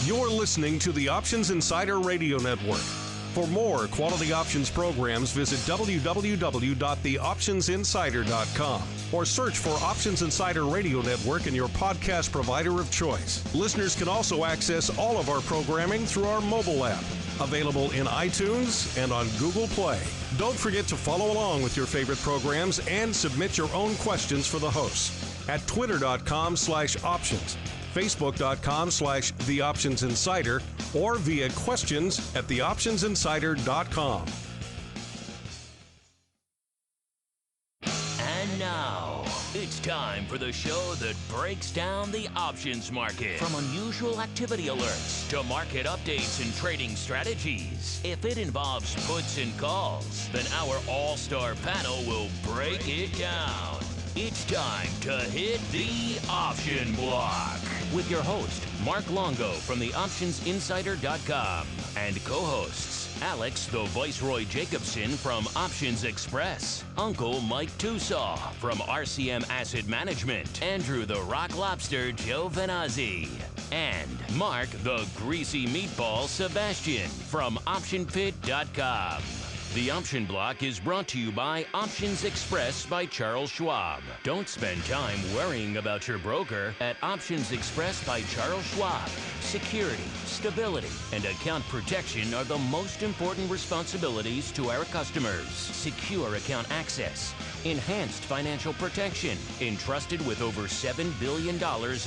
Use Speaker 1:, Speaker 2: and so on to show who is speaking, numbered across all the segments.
Speaker 1: You're listening to the Options Insider Radio Network. For more quality options programs, visit www.theoptionsinsider.com or search for Options Insider Radio Network in your podcast provider of choice. Listeners can also access all of our programming through our mobile app, available in iTunes and on Google Play. Don't forget to follow along with your favorite programs and submit your own questions for the hosts at twitter.com/options, facebook.com/theoptionsinsider, or via questions at theoptionsinsider.com.
Speaker 2: And now, it's time for the show that breaks down the options market. From unusual activity alerts to market updates and trading strategies. If it involves puts and calls, then our all-star panel will break it down. It's time to hit the option block with your host, Mark Longo from theoptionsinsider.com, and co-hosts Alex the Viceroy Jacobson from Options Express, Uncle Mike Tusaw from RCM Asset Management, Andrew the Rock Lobster Giovinazzi, and Mark the Greasy Meatball Sebastian from OptionPit.com. The Option Block is brought to you by Options Express by Charles Schwab. Don't spend time worrying about your broker at Options Express by Charles Schwab. Security, stability, and account protection are the most important responsibilities to our customers. Secure account access, enhanced financial protection, entrusted with over $7 billion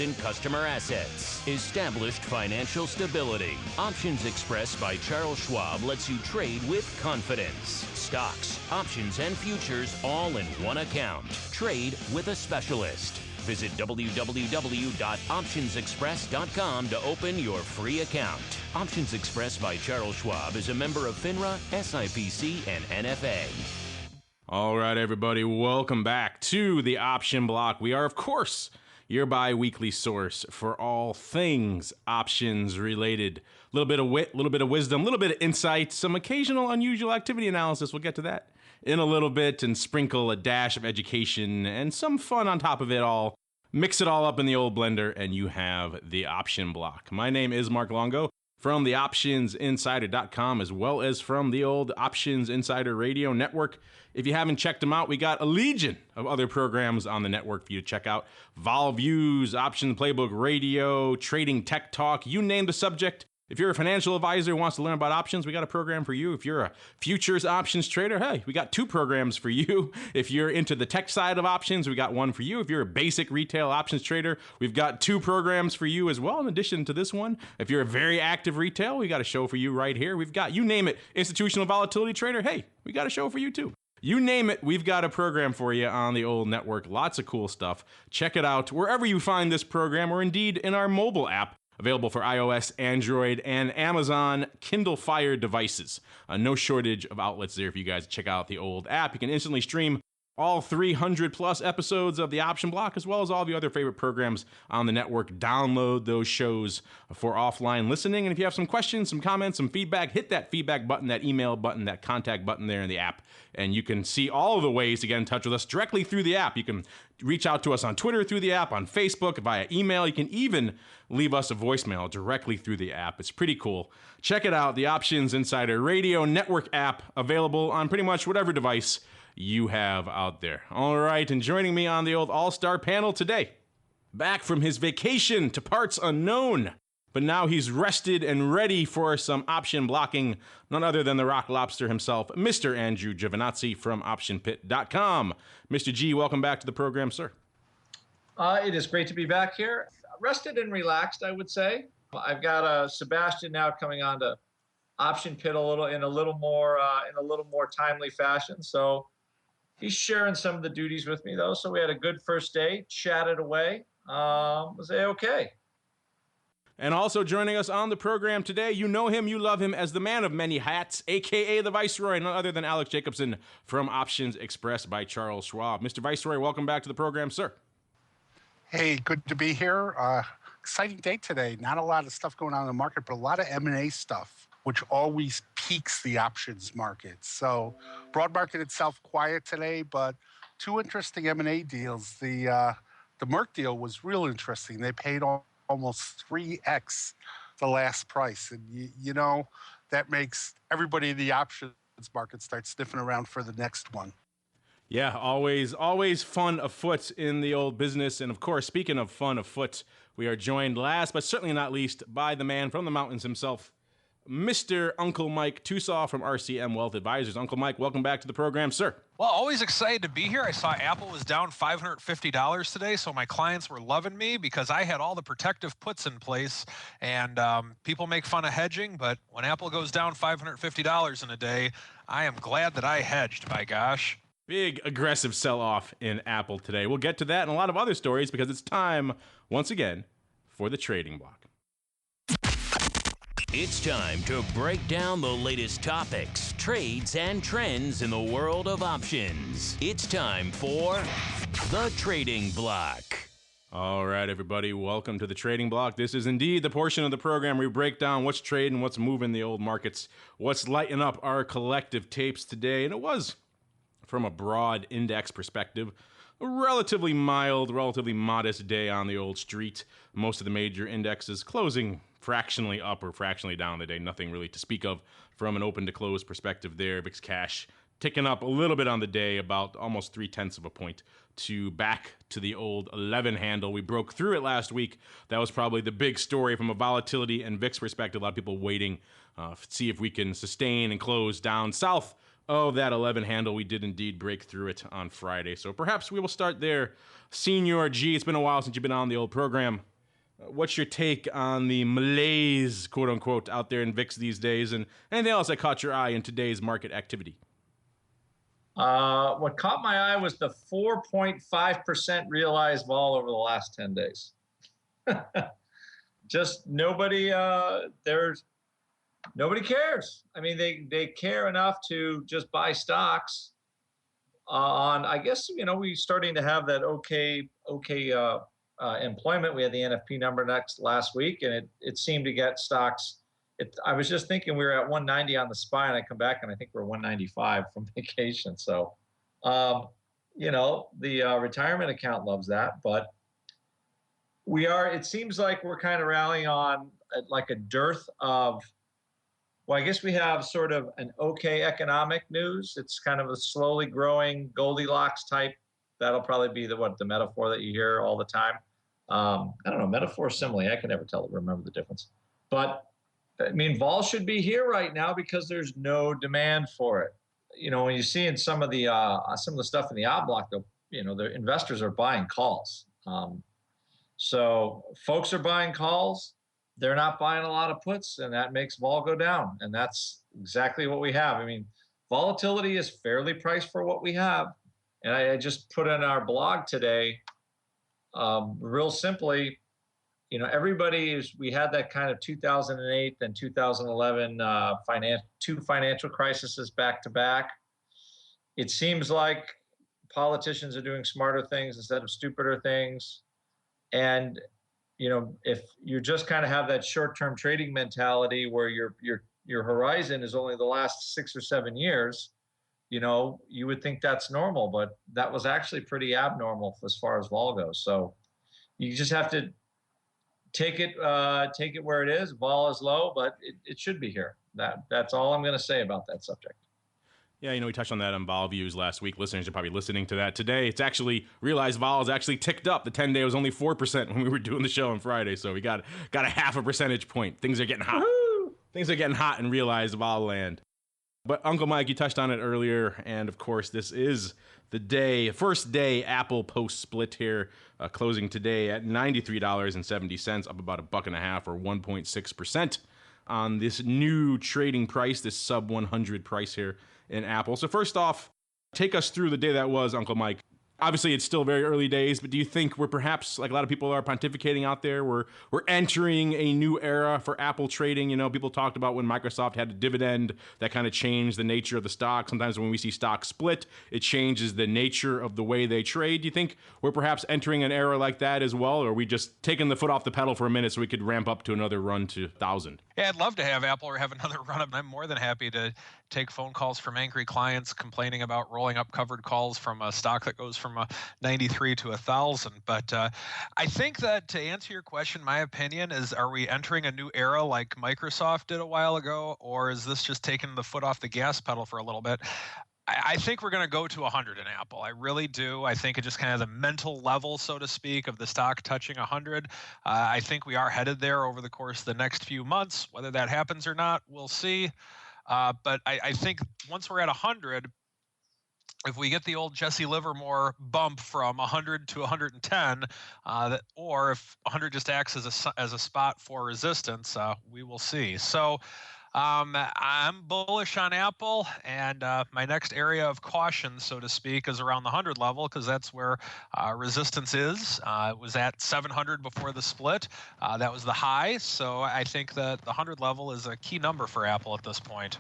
Speaker 2: in customer assets. Established financial stability. Options Express by Charles Schwab lets you trade with confidence. Stocks, options, and futures all in one account. Trade with a specialist. Visit www.optionsexpress.com to open your free account. Options Express by Charles Schwab is a member of FINRA, SIPC, and NFA.
Speaker 3: All right, everybody, welcome back to the Option Block. We are, of course, your bi-weekly source for all things options related. A little bit of wit, a little bit of wisdom, a little bit of insight, some occasional unusual activity analysis. We'll get to that in a little bit, and sprinkle a dash of education and some fun on top of it all. Mix it all up in the old blender, and you have the Option Block. My name is Mark Longo from the OptionsInsider.com, as well as from the old Options Insider Radio Network. If you haven't checked them out, we got a legion of other programs on the network for you to check out. Vol Views, Option Playbook Radio, Trading Tech Talk, you name the subject. If you're a financial advisor who wants to learn about options, we got a program for you. If you're a futures options trader, hey, we got two programs for you. If you're into the tech side of options, we got one for you. If you're a basic retail options trader, we've got two programs for you as well, in addition to this one. If you're a very active retail, we got a show for you right here. We've got, you name it, institutional volatility trader, hey, we got a show for you too. You name it, we've got a program for you on the old network. Lots of cool stuff. Check it out wherever you find this program, or indeed in our mobile app, available for iOS, Android, and Amazon Kindle Fire devices. No shortage of outlets there for you guys to check out the old app. You can instantly stream all 300 plus episodes of the Option Block, as well as all of your other favorite programs on the network. Download those shows for offline listening. And if you have some questions, some comments, some feedback, hit that feedback button, that email button, that contact button there in the app. And you can see all of the ways to get in touch with us directly through the app. You can reach out to us on Twitter through the app, on Facebook, via email. You can even leave us a voicemail directly through the app. It's pretty cool. Check it out, the Options Insider Radio Network app, available on pretty much whatever device you have out there. All right, and joining me on the old all-star panel today, back from his vacation to parts unknown, but now he's rested and ready for some option blocking, none other than the Rock Lobster himself, Mr. Andrew Giovinazzi from OptionPit.com. Mr. G, welcome back to the program, sir.
Speaker 4: It is great to be back here. Rested and relaxed, I would say. I've got Sebastian now coming on to Option Pit in a little more timely fashion. So he's sharing some of the duties with me, though. So we had a good first day, chatted away. Was okay.
Speaker 3: And also joining us on the program today, you know him, you love him as the man of many hats, a.k.a. the Viceroy, none other than Alex Jacobson from Options Express by Charles Schwab. Mr. Viceroy, welcome back to the program, sir.
Speaker 5: Hey, good to be here. Exciting day today. Not a lot of stuff going on in the market, but a lot of M&A stuff, which always peaks the options market. So broad market itself quiet today, but two interesting M&A deals. The Merck deal was real interesting. They paid almost 3x the last price. And, that makes everybody in the options market start sniffing around for the next one.
Speaker 3: Yeah, always fun afoot in the old business. And of course, speaking of fun afoot, we are joined last but certainly not least by the man from the mountains himself, Mr. Uncle Mike Tusaw from RCM Wealth Advisors. Uncle Mike, welcome back to the program, sir.
Speaker 6: Well, always excited to be here. I saw Apple was down $550 today, so my clients were loving me because I had all the protective puts in place. And people make fun of hedging, but when Apple goes down $550 in a day, I am glad that I hedged, by gosh.
Speaker 3: Big aggressive sell-off in Apple today. We'll get to that and a lot of other stories because it's time, once again, for the trading block.
Speaker 2: It's time to break down the latest topics, trades, and trends in the world of options. It's time for the Trading Block.
Speaker 3: All right, everybody, welcome to the Trading Block. This is indeed the portion of the program where we break down what's trading, what's moving the old markets, what's lighting up our collective tapes today. And it was, from a broad index perspective, a relatively mild, relatively modest day on the old street. Most of the major indexes closing fractionally up or fractionally down today. Nothing really to speak of from an open to close perspective there. VIX cash ticking up a little bit on the day, about almost 0.3 of a point to back to the old 11 handle. We broke through it last week. That was probably the big story from a volatility and VIX perspective. A lot of people waiting to see if we can sustain and close down south of that 11 handle. We did indeed break through it on Friday. So perhaps we will start there. Senior G, it's been a while since you've been on the old program. What's your take on the malaise, quote unquote, out there in VIX these days, and anything else that caught your eye in today's market activity?
Speaker 4: What caught my eye was the 4.5% realized vol over the last 10 days. Just nobody cares. I mean, they care enough to just buy stocks on, I guess, we starting to have that okay employment. We had the NFP number last week, and it seemed to get stocks. I was just thinking we were at 190 on the SPY, and I come back and I think we're 195 from vacation. So, the retirement account loves that, but it seems like we're kind of rallying on like a dearth of, well, I guess we have sort of an okay economic news. It's kind of a slowly growing Goldilocks type. That'll probably be the metaphor that you hear all the time. I don't know, metaphor, simile. I can never remember the difference. But I mean, vol should be here right now because there's no demand for it. When you see in some of the stuff in the odd block, the investors are buying calls. So folks are buying calls. They're not buying a lot of puts, and that makes vol go down. And that's exactly what we have. I mean, volatility is fairly priced for what we have. And I just put in our blog today, real simply, we had that kind of 2008 and 2011 two financial crises back to back. It seems like politicians are doing smarter things instead of stupider things. And, if you just kind of have that short-term trading mentality where your horizon is only the last 6 or 7 years, you would think that's normal, but that was actually pretty abnormal as far as vol goes. So you just have to take it where it is. Vol is low, but it should be here. That's all I'm going to say about that subject.
Speaker 3: Yeah, we touched on that on vol views last week. Listeners are probably listening to that today. It's actually realized vol has actually ticked up. The 10-day was only 4% when we were doing the show on Friday, so we got a 0.5 percentage point. Things are getting hot. Woo-hoo! Things are getting hot in realized vol land. But Uncle Mike, you touched on it earlier, and of course, this is the first day Apple post-split here, closing today at $93.70, up about $1.50 or 1.6% on this new trading price, this sub 100 price here in Apple. So first off, take us through the day that was, Uncle Mike. Obviously, it's still very early days, but do you think we're perhaps, like a lot of people are pontificating out there, we're entering a new era for Apple trading? People talked about when Microsoft had a dividend that kind of changed the nature of the stock. Sometimes when we see stocks split, it changes the nature of the way they trade. Do you think we're perhaps entering an era like that as well, or are we just taking the foot off the pedal for a minute so we could ramp up to another run to 1,000?
Speaker 6: Yeah, I'd love to have Apple or have another run up. I'm more than happy to take phone calls from angry clients complaining about rolling up covered calls from a stock that goes from from 93 to 1,000. But I think that to answer your question, my opinion is, are we entering a new era like Microsoft did a while ago, or is this just taking the foot off the gas pedal for a little bit? I think we're going to go to 100 in Apple. I really do. I think it just kind of the mental level, so to speak, of the stock touching 100. I think we are headed there over the course of the next few months. Whether that happens or not, we'll see. But I think once we're at 100, if we get the old Jesse Livermore bump from 100 to 110, or if 100 just acts as a spot for resistance, we will see. So I'm bullish on Apple, and my next area of caution, so to speak, is around the 100 level, because that's where resistance is. It was at 700 before the split. That was the high, so I think that the 100 level is a key number for Apple at this point.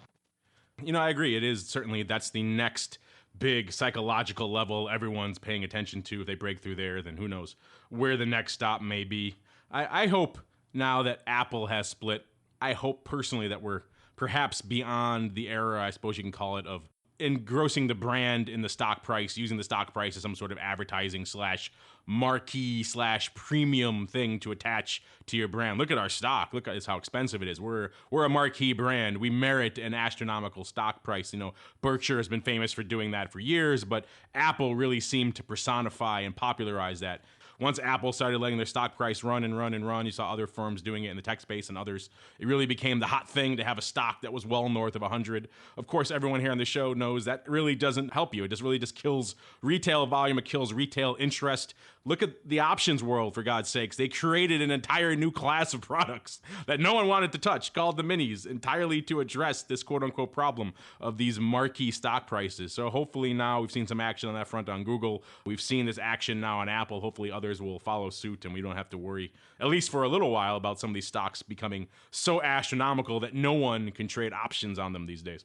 Speaker 3: I agree. It is certainly, that's the next big psychological level everyone's paying attention to. If they break through there, then who knows where the next stop may be. I hope now that Apple has split, I hope personally that we're perhaps beyond the era, I suppose you can call it, of engrossing the brand in the stock price, using the stock price as some sort of advertising / marquee / premium thing to attach to your brand. Look at our stock. Look at how expensive it is. We're a marquee brand. We merit an astronomical stock price. Berkshire has been famous for doing that for years, but Apple really seemed to personify and popularize that. Once Apple started letting their stock price run and run and run, you saw other firms doing it in the tech space and others. It really became the hot thing to have a stock that was well north of 100. Of course, everyone here on the show knows that really doesn't help you. It just really just kills retail volume. It kills retail interest. Look at the options world, for God's sakes. They created an entire new class of products that no one wanted to touch, called the minis, entirely to address this quote-unquote problem of these marquee stock prices. So hopefully now we've seen some action on that front on Google. We've seen this action now on Apple. Hopefully others will follow suit, and we don't have to worry, at least for a little while, about some of these stocks becoming so astronomical that no one can trade options on them these days.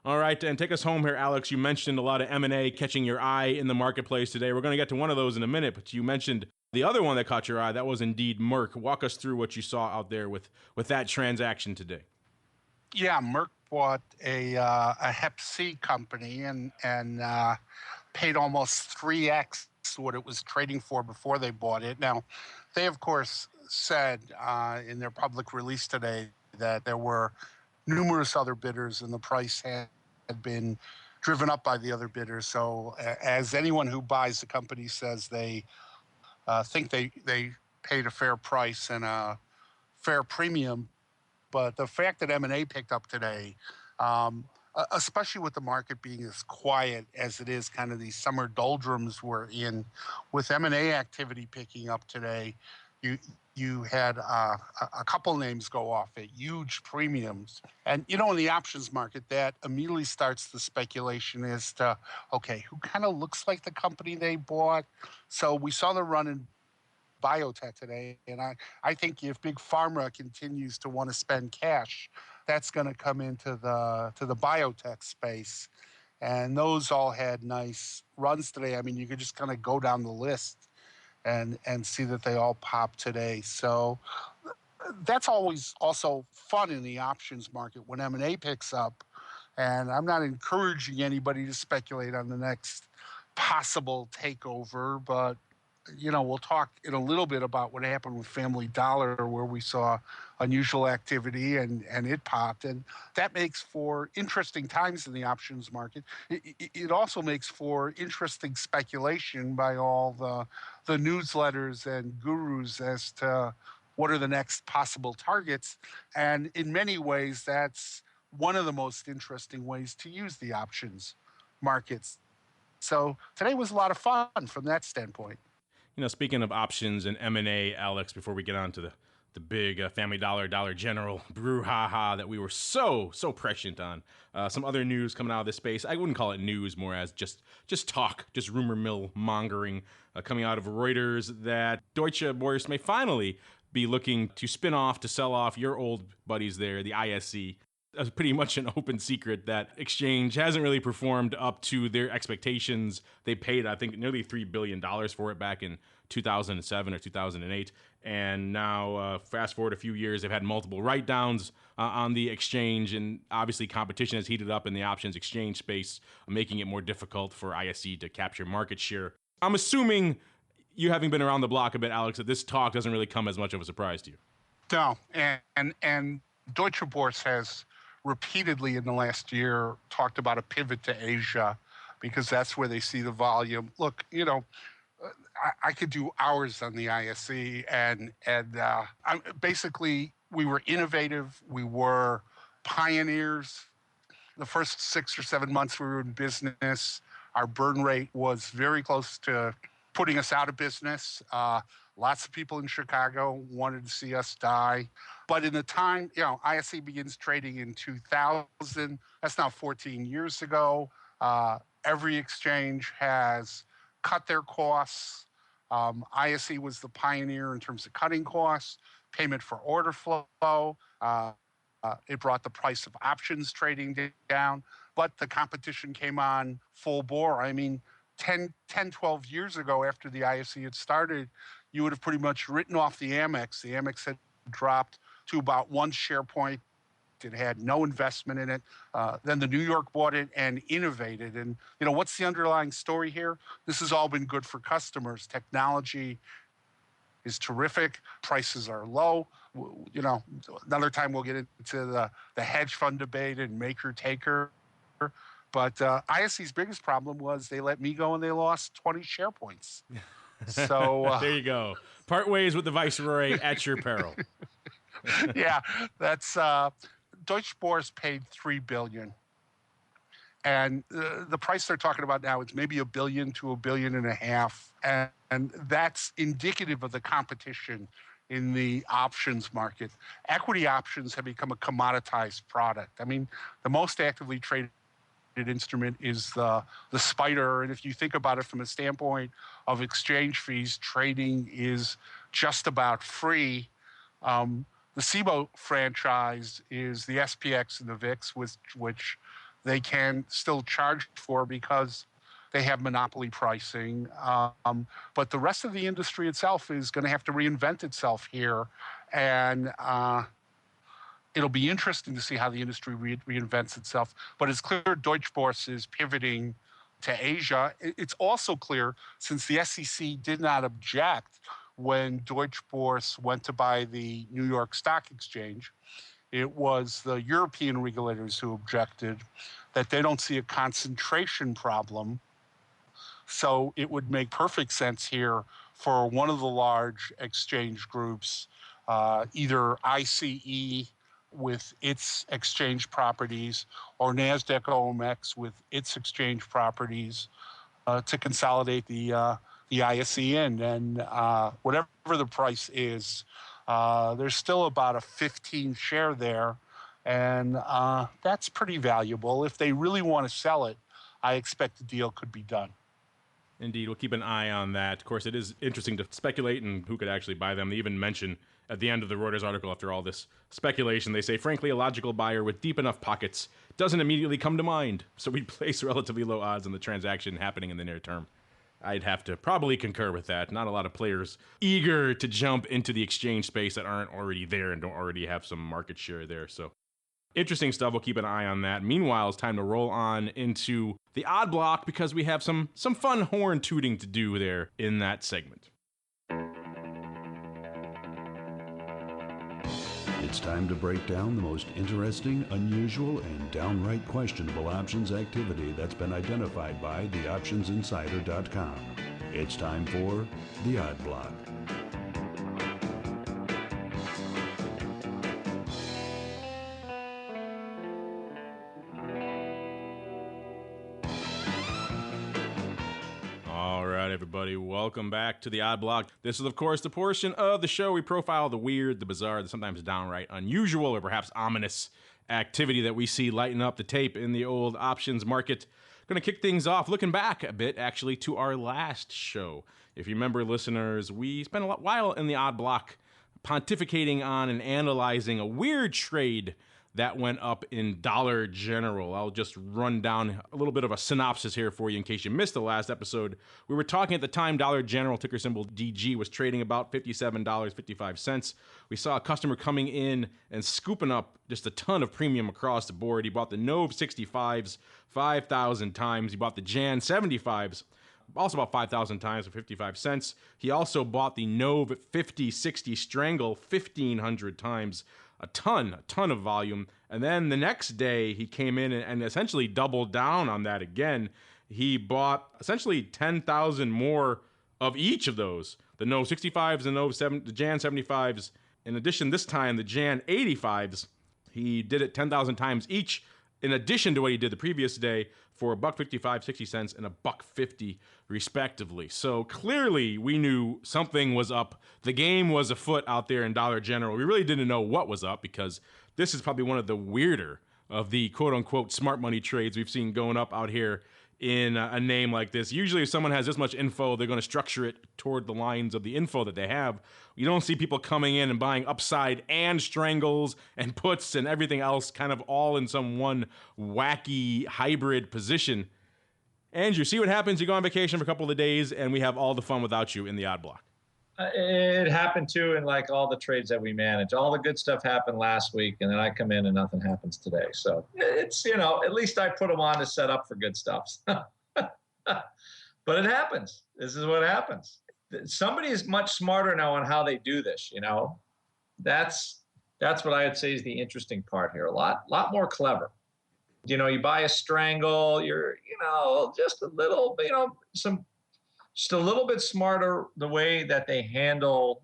Speaker 3: All right, and take us home here, Alex. You mentioned a lot of M&A catching your eye in the marketplace today. We're going to get to one of those in a minute, but you mentioned the other one that caught your eye. That was indeed Merck. Walk us through what you saw out there with that transaction today.
Speaker 5: Yeah, Merck bought a Hep C company and paid almost 3x what it was trading for before they bought it. Now, they, of course, said in their public release today that there were numerous other bidders and the price had been driven up by the other bidders. So as anyone who buys the company says, they think they paid a fair price and a fair premium. But the fact that M&A picked up today, especially with the market being as quiet as it is, kind of these summer doldrums we're in, with M&A activity picking up today, you had a couple names go off at huge premiums. And, in the options market, that immediately starts the speculation as to, okay, who kind of looks like the company they bought? So we saw the run in biotech today, and I think if Big Pharma continues to want to spend cash, that's going to come into the biotech space. And those all had nice runs today. I mean, you could just kind of go down the list and see that they all popped today. So that's always also fun in the options market when M&A picks up. And I'm not encouraging anybody to speculate on the next possible takeover, but we'll talk in a little bit about what happened with Family Dollar, where we saw unusual activity and it popped. And that makes for interesting times in the options market. It also makes for interesting speculation by all the newsletters and gurus as to what are the next possible targets. And in many ways, that's one of the most interesting ways to use the options markets. So today was a lot of fun from that standpoint.
Speaker 3: Speaking of options and M&A, Alex, before we get on to the big Family Dollar, Dollar General brouhaha that we were so prescient on, some other news coming out of this space. I wouldn't call it news, more as just talk, just rumor mill mongering coming out of Reuters that Deutsche Bourse may finally be looking to spin off, to sell off your old buddies there, the ISC. It's pretty much an open secret that exchange hasn't really performed up to their expectations. They paid, I think, nearly $3 billion for it back in 2007 or 2008. And now, fast forward a few years, they've had multiple write-downs on the exchange. And obviously, competition has heated up in the options exchange space, making it more difficult for ISC to capture market share. I'm assuming, you having been around the block a bit, Alex, that this talk doesn't really come as much of a surprise to you.
Speaker 5: No, and Deutsche Bourse has repeatedly in the last year talked about a pivot to Asia because that's where they see the volume. Look, I could do hours on the ISE, and basically we were innovative, we were pioneers. The first 6 or 7 months we were in business, our burn rate was very close to putting us out of business. Lots of people in Chicago wanted to see us die. But in the time, ISE begins trading in 2000. That's now 14 years ago. Every exchange has cut their costs. ISE was the pioneer in terms of cutting costs, payment for order flow. It brought the price of options trading down, but the competition came on full bore. I mean, 10, 12 years ago, after the ISE had started, you would have pretty much written off the Amex. The Amex had dropped to about 1 share point. It had no investment in it. Then the New York bought it and innovated. And, what's the underlying story here? This has all been good for customers. Technology is terrific. Prices are low. Another time we'll get into the hedge fund debate and maker taker. But ISE's biggest problem was they let me go and they lost 20 share points. So
Speaker 3: there you go. Part ways with the Viceroy at your peril.
Speaker 5: Yeah, that's Deutsche Bourse paid $3 billion. And the price they're talking about now is maybe $1 billion to $1.5 billion. And that's indicative of the competition in the options market. Equity options have become a commoditized product. I mean, the most actively traded instrument is the spider. And if you think about it from a standpoint of exchange fees, trading is just about free. The SIBO franchise is the SPX and the VIX, which they can still charge for because they have monopoly pricing. But the rest of the industry itself is going to have to reinvent itself here. And it'll be interesting to see how the industry reinvents itself. But it's clear Deutsche Bourse is pivoting to Asia. It's also clear, since the SEC did not object when Deutsche Bourse went to buy the New York Stock Exchange, it was the European regulators who objected, that they don't see a concentration problem. So it would make perfect sense here for one of the large exchange groups, either ICE with its exchange properties or NASDAQ OMX with its exchange properties, to consolidate the ISE in. And whatever the price is, there's still about a 15 share there. And that's pretty valuable. If they really want to sell it, I expect the deal could be done.
Speaker 3: Indeed, we'll keep an eye on that. Of course, it is interesting to speculate and who could actually buy them. They even mention at the end of the Reuters article, after all this speculation, they say, frankly, a logical buyer with deep enough pockets doesn't immediately come to mind. So we'd place relatively low odds on the transaction happening in the near term. I'd have to probably concur with that. Not a lot of players eager to jump into the exchange space that aren't already there and don't already have some market share there. So interesting stuff. We'll keep an eye on that. Meanwhile, it's time to roll on into the odd block because we have some fun horn tooting to do there in that segment.
Speaker 7: It's time to break down the most interesting, unusual, and downright questionable options activity that's been identified by theoptionsinsider.com. It's time for the Odd Block.
Speaker 3: Everybody, welcome back to the Odd Block. This is, of course, the portion of the show we profile the weird, the bizarre, the sometimes downright unusual or perhaps ominous activity that we see lighting up the tape in the old options market. Going to kick things off looking back a bit, actually, to our last show. If you remember, listeners, we spent a while in the Odd Block pontificating on and analyzing a weird trade that went up in Dollar General. I'll just run down a little bit of a synopsis here for you in case you missed the last episode. We were talking at the time Dollar General, ticker symbol DG, was trading about $57.55. We saw a customer coming in and scooping up just a ton of premium across the board. He bought the Nove 65s 5,000 times. He bought the Jan 75s also about 5,000 times for 55 cents. He also bought the Nove 5060 Strangle 1,500 times, a ton of volume. And then the next day, he came in and essentially doubled down on that again. He bought essentially 10,000 more of each of those. The Nove 65s, the Jan 75s. In addition, this time, the Jan 85s, he did it 10,000 times each, in addition to what he did the previous day, for $1.55, 60 cents, and $1.50 respectively. So clearly we knew something was up. The game was afoot out there in Dollar General. We really didn't know what was up, because this is probably one of the weirder of the quote-unquote smart money trades we've seen going up out here in a name like this. Usually if someone has this much info, they're going to structure it toward the lines of the info that they have. You don't see people coming in and buying upside and strangles and puts and everything else kind of all in some one wacky hybrid position. Andrew, see what happens? You go on vacation for a couple of days and we have all the fun without you in the odd block.
Speaker 4: It happened too in like all the trades that we manage. All the good stuff happened last week, and then I come in and nothing happens today. So it's, at least I put them on to set up for good stuff. But it happens. This is what happens. Somebody is much smarter now on how they do this. That's what I would say is the interesting part here. A lot more clever. You buy a strangle. You're just a little, just a little bit smarter the way that they handle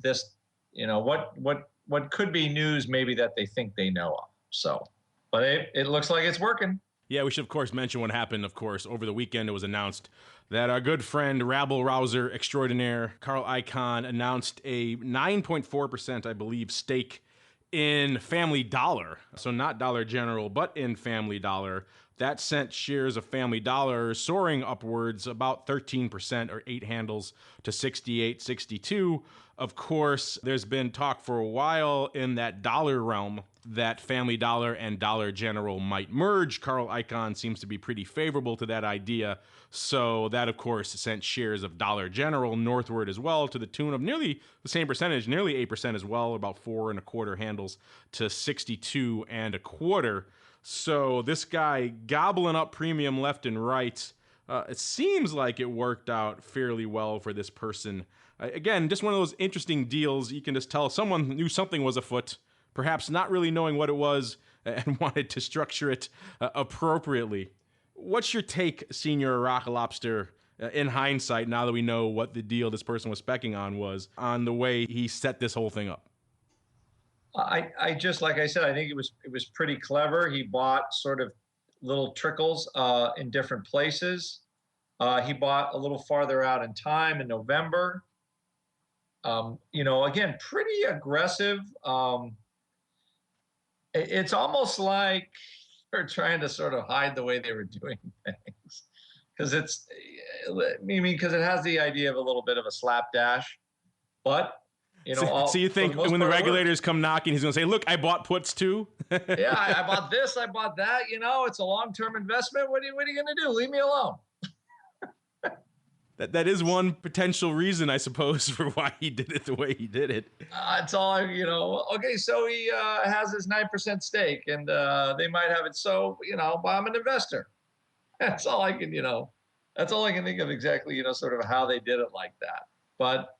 Speaker 4: this, what could be news maybe that they think they know of. So, but it looks like it's working.
Speaker 3: Yeah, we should, of course, mention what happened, of course. Over the weekend, it was announced that our good friend, rabble-rouser extraordinaire, Carl Icahn, announced a 9.4%, I believe, stake in Family Dollar. So not Dollar General, but in Family Dollar. That sent shares of Family Dollar soaring upwards about 13% or 8 handles to 68, 62. Of course, there's been talk for a while in that dollar realm that Family Dollar and Dollar General might merge. Carl Icahn seems to be pretty favorable to that idea. So that, of course, sent shares of Dollar General northward as well, to the tune of nearly the same percentage, nearly 8% as well, about 4.25 handles to 62.25. So this guy gobbling up premium left and right. It seems like it worked out fairly well for this person. Again, just one of those interesting deals. You can just tell someone knew something was afoot, perhaps not really knowing what it was, and wanted to structure it appropriately. What's your take, Senior Rock Lobster, in hindsight, now that we know what the deal this person was specking on was, on the way he set this whole thing up?
Speaker 4: I just, like I said, I think it was pretty clever. He bought sort of little trickles in different places. He bought a little farther out in time in November. Again, pretty aggressive. It's almost like they're trying to sort of hide the way they were doing things, because because it has the idea of a little bit of a slapdash, but.
Speaker 3: So you think when the regulators come knocking, he's going to say, look, I bought puts too?
Speaker 4: Yeah, I bought this, I bought that. It's a long-term investment. What are you going to do? Leave me alone.
Speaker 3: That is one potential reason, I suppose, for why he did it the way he did it.
Speaker 4: It's all, okay, so he has his 9% stake, and they might have it. So, but I'm an investor. That's all I can, that's all I can think of exactly, sort of how they did it like that. But,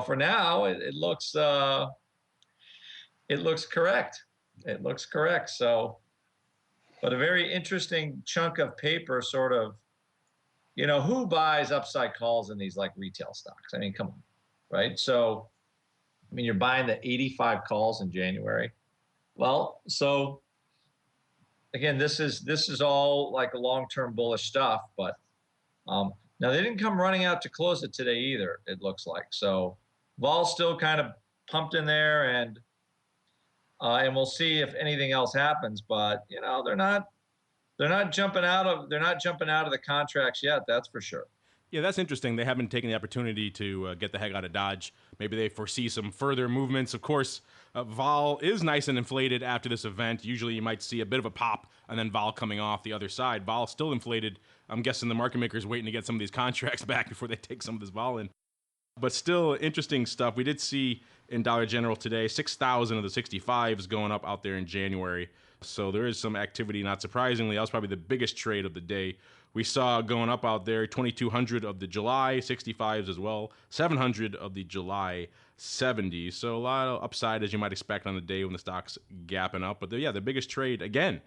Speaker 4: for now, it looks correct. It looks correct. So, but a very interesting chunk of paper, sort of, who buys upside calls in these like retail stocks? I mean, come on, right? So, you're buying the 85 calls in January. Well, so again, this is all like a long-term bullish stuff, but now they didn't come running out to close it today either, it looks like. So vol's still kind of pumped in there, and we'll see if anything else happens. But they're not jumping out of the contracts yet. That's for sure.
Speaker 3: Yeah, that's interesting. They haven't taken the opportunity to get the heck out of Dodge. Maybe they foresee some further movements. Of course, vol is nice and inflated after this event. Usually you might see a bit of a pop and then vol coming off the other side. Vol still inflated. I'm guessing the market maker's waiting to get some of these contracts back before they take some of this vol in. But still interesting stuff. We did see in Dollar General today, 6,000 of the 65s going up out there in January. So there is some activity, not surprisingly. That was probably the biggest trade of the day, we saw going up out there, 2,200 of the July 65s as well, 700 of the July 70s. So a lot of upside, as you might expect on the day when the stock's gapping up. But the biggest trade, again,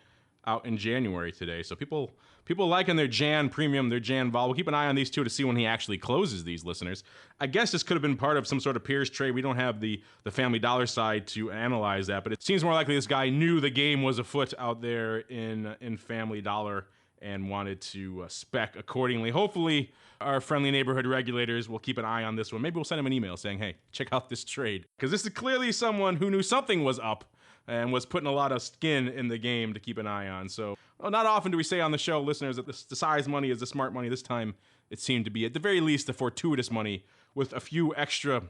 Speaker 3: out in January today. So people liking their Jan premium, their Jan vol. We'll keep an eye on these two to see when he actually closes these, listeners. I guess this could have been part of some sort of peers trade. We don't have the Family Dollar side to analyze that, but it seems more likely this guy knew the game was afoot out there in Family Dollar and wanted to spec accordingly. Hopefully, our friendly neighborhood regulators will keep an eye on this one. Maybe we'll send him an email saying, hey, check out this trade. Because this is clearly someone who knew something was up and was putting a lot of skin in the game to keep an eye on. So not often do we say on the show, listeners, that the size money is the smart money. This time, it seemed to be, at the very least, the fortuitous money with a few extra,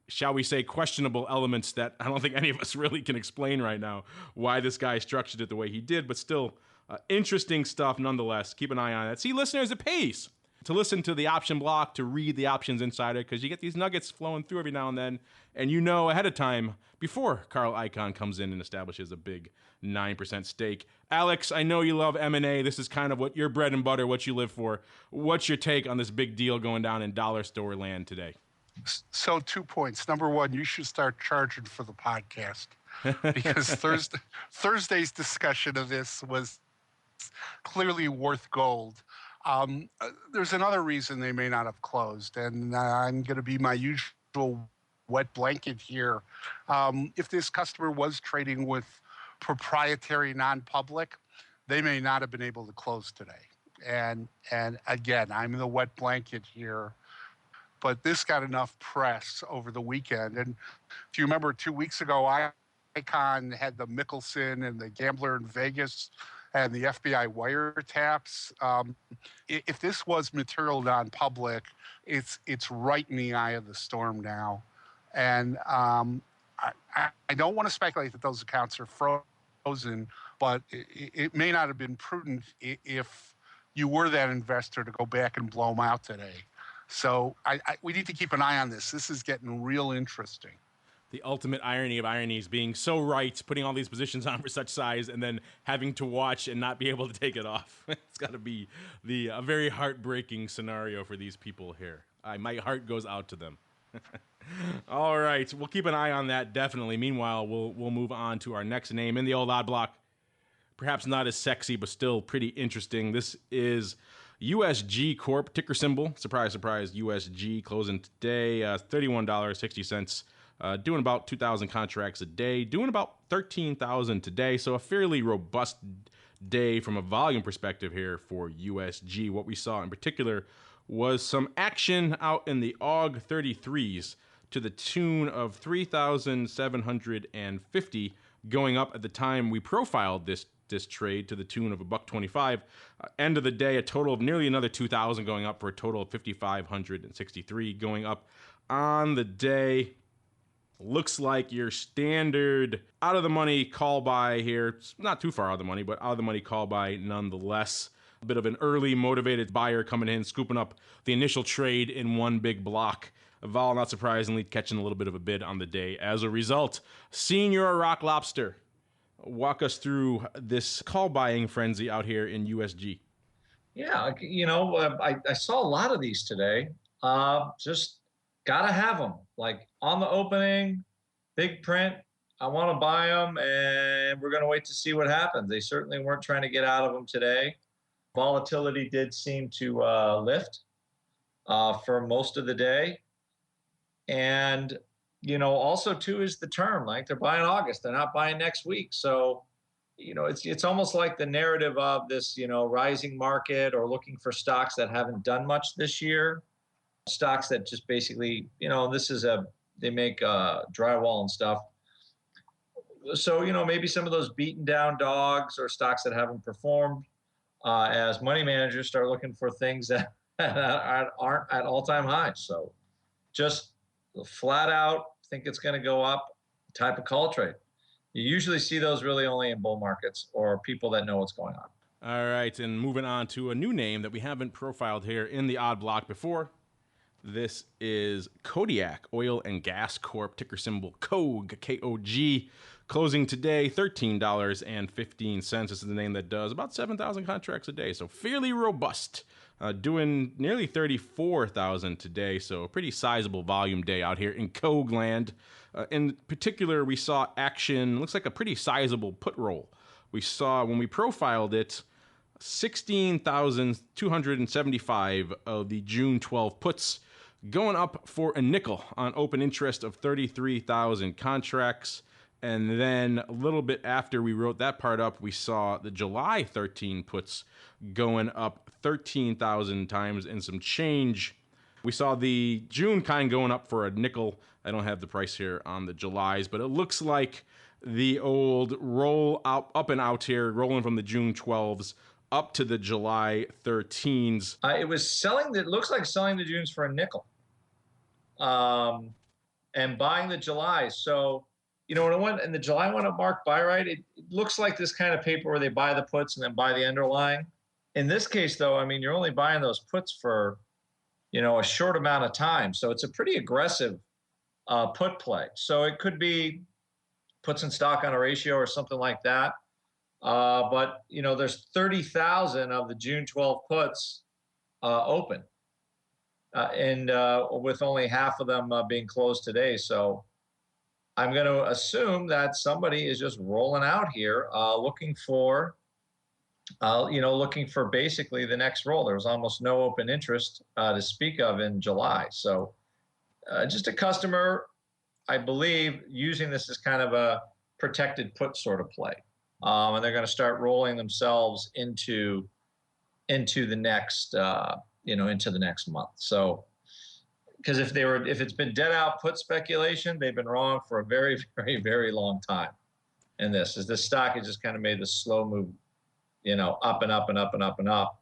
Speaker 3: shall we say, questionable elements that I don't think any of us really can explain right now why this guy structured it the way he did, but still interesting stuff nonetheless. Keep an eye on it. See, listeners, it pays to listen to the Option Block, to read the Options Insider, because you get these nuggets flowing through every now and then, and you know ahead of time before Carl Icahn comes in and establishes a big 9% stake. Alex, I know you love M&A. This is kind of what your bread and butter, what you live for. What's your take on this big deal going down in dollar store land today?
Speaker 5: So 2 points. Number one, you should start charging for the podcast because Thursday's discussion of this was clearly worth gold. There's another reason they may not have closed, and I'm going to be my usual wet blanket here. If this customer was trading with proprietary non-public, they may not have been able to close today. And again, I'm the wet blanket here, but this got enough press over the weekend. And if you remember 2 weeks ago, Icahn had the Mickelson and the gambler in Vegas and the FBI wiretaps. If this was material non-public, it's right in the eye of the storm now. And I don't want to speculate that those accounts are frozen, but it may not have been prudent if you were that investor to go back and blow them out today. So we need to keep an eye on this. This is getting real interesting.
Speaker 3: The ultimate irony of ironies, being so right, putting all these positions on for such size, and then having to watch and not be able to take it off. It's got to be a very heartbreaking scenario for these people here. My heart goes out to them. All right, we'll keep an eye on that, definitely. Meanwhile, we'll move on to our next name in the old odd block. Perhaps not as sexy, but still pretty interesting. This is USG Corp, ticker symbol. Surprise, surprise, USG, closing today, $31.60. Doing about 2,000 contracts a day, doing about 13,000 today. So a fairly robust day from a volume perspective here for USG. What we saw in particular was some action out in the AUG 33s to the tune of 3,750, going up at the time we profiled this trade to the tune of $1.25. End of the day, a total of nearly another 2,000 going up for a total of 5,563 going up on the day. Looks like your standard out of the money call buy here. It's not too far out of the money, but out of the money call buy nonetheless. A bit of an early motivated buyer coming in, scooping up the initial trade in one big block. Vol, not surprisingly, catching a little bit of a bid on the day as a result. Senior Rock Lobster, walk us through this call buying frenzy out here in USG.
Speaker 4: Yeah, I saw a lot of these today. Just gotta have them. Like on the opening, big print. I want to buy them, and we're going to wait to see what happens. They certainly weren't trying to get out of them today. Volatility did seem to lift for most of the day. And, also too is the term. Like they're buying August. They're not buying next week. So, it's almost like the narrative of this, rising market or looking for stocks that haven't done much this year. Stocks that just basically, they make drywall and stuff. So, maybe some of those beaten down dogs or stocks that haven't performed as money managers start looking for things that aren't at all-time highs. So just flat out think it's going to go up type of call trade. You usually see those really only in bull markets or people that know what's going on.
Speaker 3: All right, and moving on to a new name that we haven't profiled here in the odd block before. This is Kodiak Oil and Gas Corp, ticker symbol KOG, K-O-G. Closing today, $13.15. This is the name that does about 7,000 contracts a day, so fairly robust. Doing nearly 34,000 today, so a pretty sizable volume day out here in KOG land. In particular, we saw action, looks like a pretty sizable put roll. We saw, when we profiled it, 16,275 of the June 12 puts going up for a nickel on open interest of 33,000 contracts. And then a little bit after we wrote that part up, we saw the July 13 puts going up 13,000 times and some change. We saw the June kind going up for a nickel. I don't have the price here on the Julys, but it looks like the old roll up and out here, rolling from the June 12s up to the July 13s.
Speaker 4: It was selling, it looks like selling the Junes for a nickel and buying the July. So, you know, when it went and the July went up mark buy right, it looks like this kind of paper where they buy the puts and then buy the underlying. In this case, though, I mean, you're only buying those puts for, you know, a short amount of time. So it's a pretty aggressive put play. So it could be puts in stock on a ratio or something like that. But, you know, there's 30,000 of the June 12 puts open. And with only half of them being closed today. So I'm going to assume that somebody is just rolling out here looking for, looking for basically the next roll. There was almost no open interest to speak of in July. So just a customer, I believe, using this as kind of a protected put sort of play. And they're going to start rolling themselves into the next, into the next month. So, because if it's been dead out put speculation, they've been wrong for a very, very, very long time. And this stock has just kind of made this slow move, up and up and up and up and up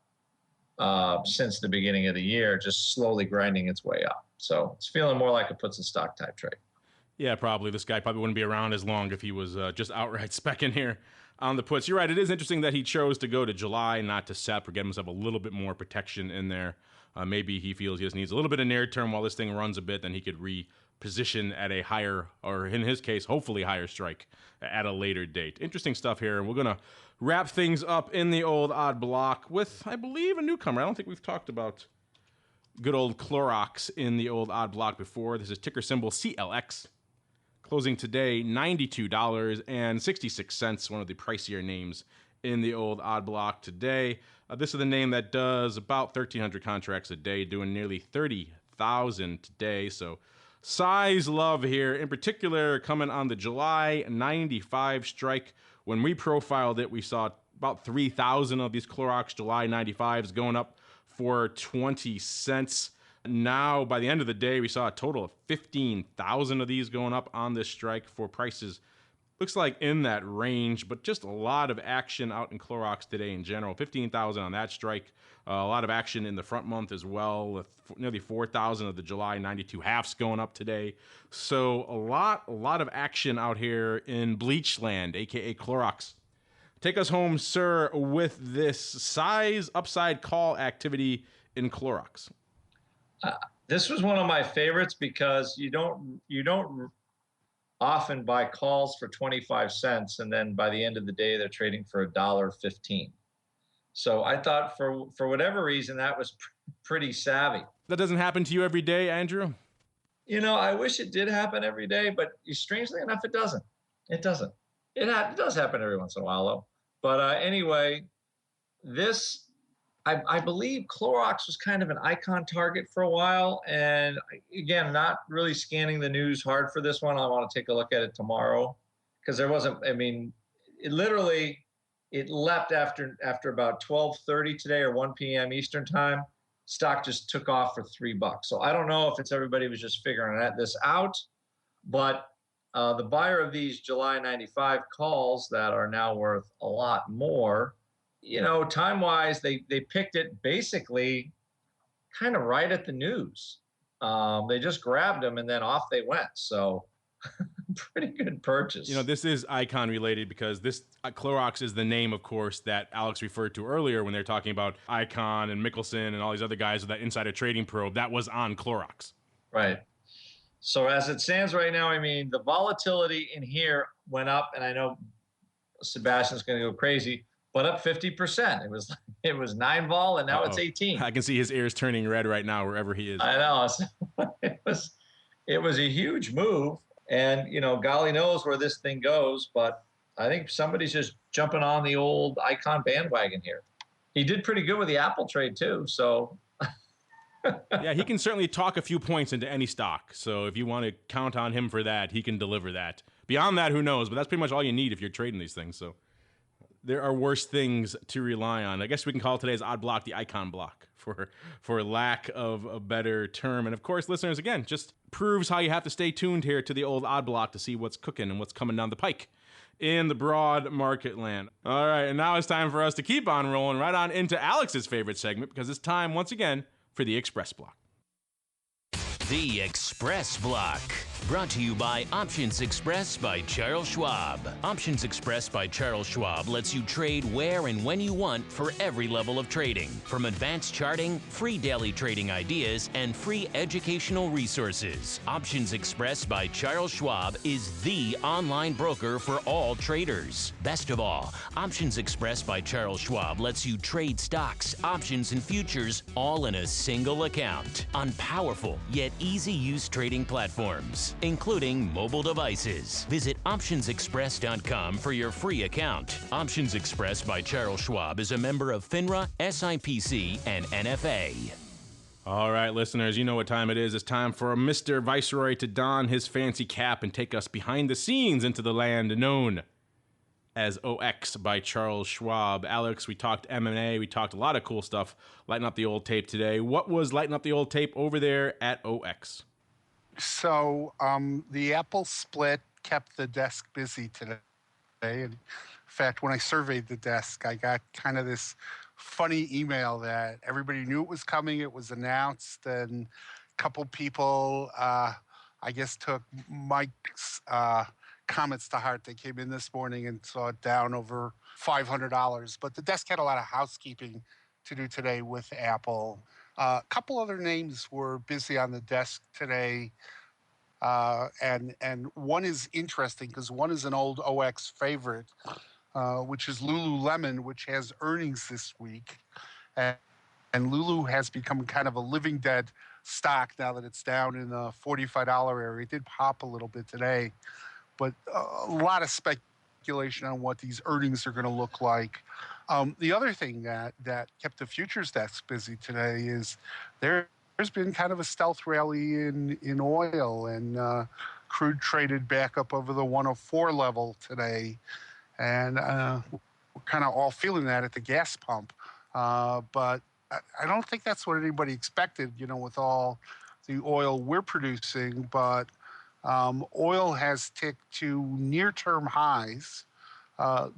Speaker 4: since the beginning of the year, just slowly grinding its way up. So it's feeling more like a puts and stock type trade.
Speaker 3: Yeah, probably. This guy probably wouldn't be around as long if he was just outright specking here on the puts. You're right. It is interesting that he chose to go to July, not to SEP, or get himself a little bit more protection in there. Maybe he feels he just needs a little bit of near term while this thing runs a bit, then he could reposition at a higher, or in his case, hopefully higher strike at a later date. Interesting stuff here. And we're going to wrap things up in the old odd block with, I believe, a newcomer. I don't think we've talked about good old Clorox in the old odd block before. This is ticker symbol CLX. Closing today, $92.66, one of the pricier names in the old odd block today. This is the name that does about 1,300 contracts a day, doing nearly 30,000 today. So size love here, in particular coming on the July 95 strike. When we profiled it, we saw about 3,000 of these Clorox July 95s going up for 20 cents. Now, by the end of the day, we saw a total of 15,000 of these going up on this strike for prices. Looks like in that range, but just a lot of action out in Clorox today in general. 15,000 on that strike. A lot of action in the front month as well, with nearly 4,000 of the July 92 halves going up today. So a lot of action out here in Bleachland, aka Clorox. Take us home, sir, with this size upside call activity in Clorox.
Speaker 4: This was one of my favorites because you don't often buy calls for 25 cents, and then by the end of the day they're trading for $1.15. So I thought for whatever reason that was pretty savvy.
Speaker 3: That doesn't happen to you every day, Andrew?
Speaker 4: I wish it did happen every day, but strangely enough, it doesn't. It doesn't. It does happen every once in a while, though. But anyway, this. I believe Clorox was kind of an Icahn target for a while. And again, not really scanning the news hard for this one. I want to take a look at it tomorrow because there wasn't, it leapt after about 12:30 today or 1 p.m. Eastern time. Stock just took off for $3. So I don't know if everybody was just figuring this out, but the buyer of these July 95 calls that are now worth a lot more, time-wise, they picked it basically kind of right at the news. They just grabbed them and then off they went. So pretty good purchase.
Speaker 3: You know, this is Icahn related because this Clorox is the name, of course, that Alex referred to earlier when they're talking about Icahn and Mickelson and all these other guys with that insider trading probe. That was on Clorox.
Speaker 4: Right. So as it stands right now, I mean, the volatility in here went up, and I know Sebastian's going to go crazy, but up 50%. It was 9 vol, and now it's 18.
Speaker 3: I can see his ears turning red right now wherever he is.
Speaker 4: I know. It was a huge move, and golly knows where this thing goes. But I think somebody's just jumping on the old Icahn bandwagon here. He did pretty good with the Apple trade too, so.
Speaker 3: Yeah, he can certainly talk a few points into any stock. So if you want to count on him for that, he can deliver that. Beyond that, who knows? But that's pretty much all you need if you're trading these things. So there are worse things to rely on. I guess we can call today's odd block the Icahn block for lack of a better term. And of course, listeners, again, just proves how you have to stay tuned here to the old odd block to see what's cooking and what's coming down the pike in the broad market land. All right, and now it's time for us to keep on rolling right on into Alex's favorite segment, because it's time once again for the Xpress Block.
Speaker 2: The Xpress Block, brought to you by Options Express by Charles Schwab. Options Express by Charles Schwab lets you trade where and when you want for every level of trading. From advanced charting, free daily trading ideas, and free educational resources. Options Express by Charles Schwab is the online broker for all traders. Best of all, Options Express by Charles Schwab lets you trade stocks, options, and futures all in a single account on powerful yet easy-use trading platforms, including mobile devices. Visit optionsexpress.com for your free account. Options Express by Charles Schwab is a member of FINRA, SIPC, and NFA.
Speaker 3: All right, listeners, you know what time it is. It's time for Mr. Viceroy to don his fancy cap and take us behind the scenes into the land known as OX by Charles Schwab. Alex, we talked M&A. We talked a lot of cool stuff. Lighten up the old tape today. What was lighting up the old tape over there at OX?
Speaker 5: So the Apple split kept the desk busy today. In fact, when I surveyed the desk, I got kind of this funny email that everybody knew it was coming. It was announced, and a couple people, I guess, took Mike's comments to heart. They came in this morning and saw it down over $500. But the desk had a lot of housekeeping to do today with Apple. A couple other names were busy on the desk today. And one is interesting because one is an old OX favorite, which is Lululemon, which has earnings this week. And Lulu has become kind of a living dead stock now that it's down in the $45 area. It did pop a little bit today, but a lot of speculation on what these earnings are going to look like. The other thing that kept the futures desk busy today is there's been kind of a stealth rally in oil, and crude traded back up over the 104 level today. And we're kind of all feeling that at the gas pump. But I don't think that's what anybody expected, with all the oil we're producing. But oil has ticked to near-term highs.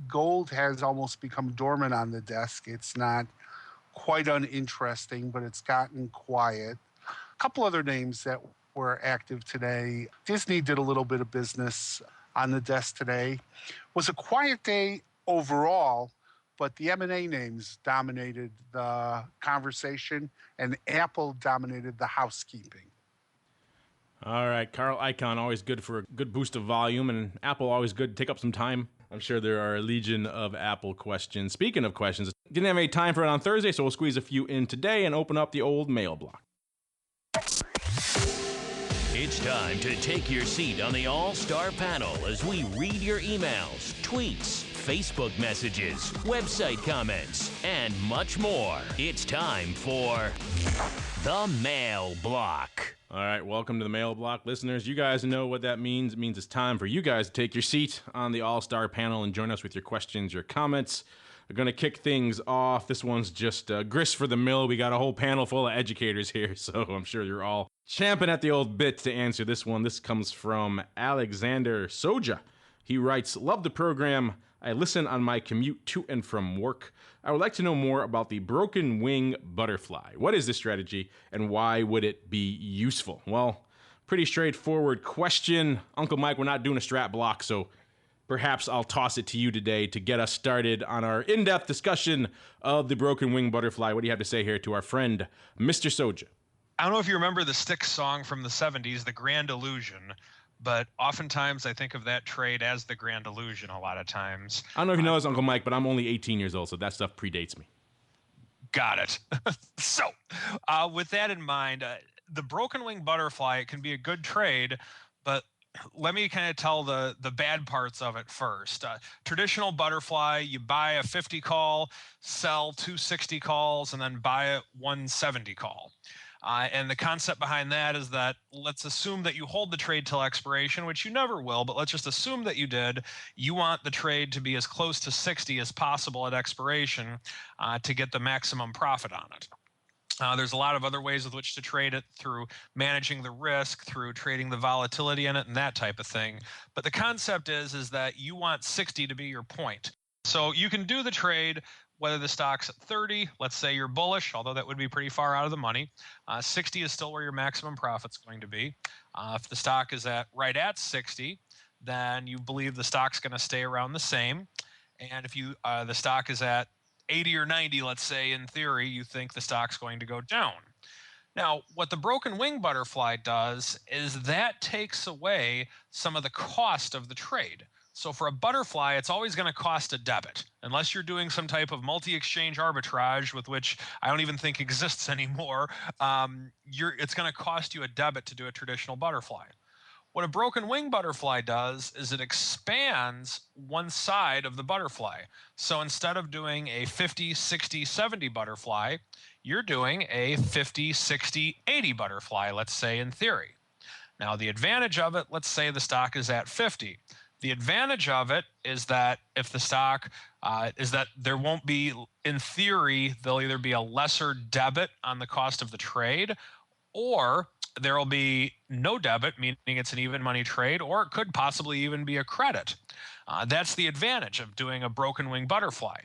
Speaker 5: Gold has almost become dormant on the desk. It's not quite uninteresting, but it's gotten quiet. A couple other names that were active today. Disney did a little bit of business on the desk today. It was a quiet day overall, but the M&A names dominated the conversation, and Apple dominated the housekeeping.
Speaker 3: All right, Carl Icahn, always good for a good boost of volume, and Apple always good to take up some time. I'm sure there are a legion of Apple questions. Speaking of questions, didn't have any time for it on Thursday, so we'll squeeze a few in today and open up the old mail block.
Speaker 2: It's time to take your seat on the All-Star panel as we read your emails, tweets, Facebook messages, website comments, and much more. It's time for the Mail Block.
Speaker 3: All right, welcome to the Mail Block. Listeners, you guys know what that means. It means it's time for you guys to take your seat on the All-Star panel and join us with your questions, your comments. We're going to kick things off. This one's just grist for the mill. We got a whole panel full of educators here, so I'm sure you're all champing at the old bit to answer this one. This comes from Alexander Soja. He writes, "Love the program. I listen on my commute to and from work. I would like to know more about the broken wing butterfly. What is this strategy and why would it be useful?" Well, Pretty straightforward question. Uncle Mike, we're not doing a strat block, so perhaps I'll toss it to you today to get us started on our in-depth discussion of the broken wing butterfly. What do you have to say here to our friend, Mr. Soja?
Speaker 6: I don't know if you remember the Styx song from the 70s, The Grand Illusion, but oftentimes I think of that trade as the Grand Illusion a lot of times.
Speaker 3: I don't know if you know this, Uncle Mike, but I'm only 18 years old, so that stuff predates me.
Speaker 6: Got it. So with that in mind, the broken wing butterfly, it can be a good trade, but let me kind of tell the bad parts of it first. Traditional butterfly, you buy a 50 call, sell 260 calls, and then buy a 170 call. And the concept behind that is that let's assume that you hold the trade till expiration, which you never will, but let's just assume that you did. You want the trade to be as close to 60 as possible at expiration to get the maximum profit on it. There's a lot of other ways with which to trade it, through managing the risk, through trading the volatility in it, and that type of thing. But the concept is that you want 60 to be your point. So you can do the trade whether the stock's at 30, let's say you're bullish, although that would be pretty far out of the money. 60 is still where your maximum profit's going to be. If the stock is right at 60, then you believe the stock's going to stay around the same. And if the stock is at 80 or 90, let's say, in theory, you think the stock's going to go down. Now, what the broken wing butterfly does is that takes away some of the cost of the trade. So for a butterfly, it's always going to cost a debit, unless you're doing some type of multi-exchange arbitrage, with which I don't even think exists anymore. It's going to cost you a debit to do a traditional butterfly. What a broken wing butterfly does is it expands one side of the butterfly. So instead of doing a 50, 60, 70 butterfly, you're doing a 50, 60, 80 butterfly, let's say, in theory. Now, the advantage of it, let's say the stock is at 50. The advantage of it is that if the stock is that there won't be, in theory, there'll either be a lesser debit on the cost of the trade, or there will be no debit, meaning it's an even money trade, or it could possibly even be a credit. That's the advantage of doing a broken wing butterfly.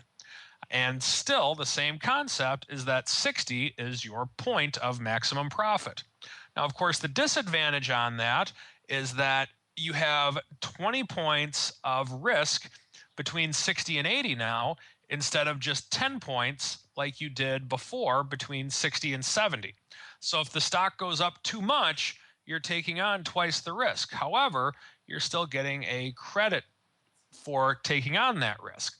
Speaker 6: And still, the same concept is that 60 is your point of maximum profit. Now, of course, the disadvantage on that is that you have 20 points of risk between 60 and 80 now, instead of just 10 points like you did before between 60 and 70. So if the stock goes up too much, you're taking on twice the risk. However, you're still getting a credit for taking on that risk.